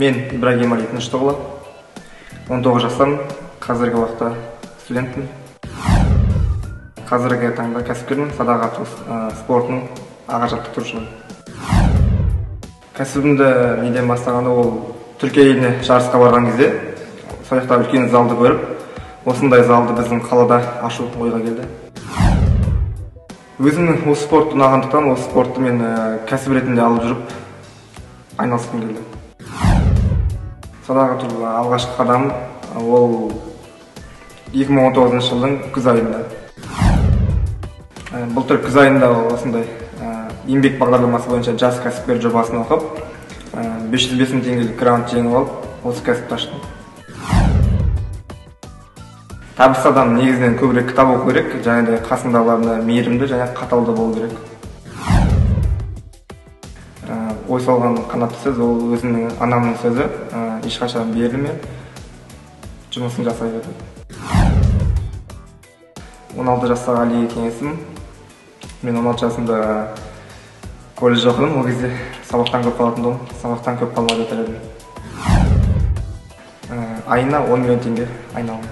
Мен Ибрагим Али Тыныштығұлы, 19 жастамын, қазіргі уақытта студентпін. Қазіргі таңда кәсіпкермін, садақ ату спортының аға жаттықтырушымын. Кәсібімді неден бастағанда ол Түркия еліне жарысқа барған кезде, сол жақта үлкен залды көріп, осындай залды біздің қалада ашу ойға келді. Өзімнің осы спортты ұнағандықтан, осы спортты мен кәсіп ретінде алып жүріп, айналысқым келді. Садақ ату алғашқы қадам ол 2019 жылдың күз айында. Былтыр күз айында осындай еңбек бағдарламасы бойынша жас кәсіпкер жобасын оқып, 505 мың теңгелік грант жеңіп алып, осы кәсіпті аштым. Табыс адам негізінен көбірек кітап оқу керек, және де қасындағыларына мейірімді және қаталды болу керек. Ой салған қанатты сөз, ол өзімнің анамның сөзі, ешқашан берілме, жұмысын жасай берді. 16 жастағы Алиге кеңесім. Мен 16 жасымда колледж оқыдым, ол кезде сабақтан көп қалатындым, сабақтан көп қалмауды тіледім. Айына 10 миллион теңге айналым.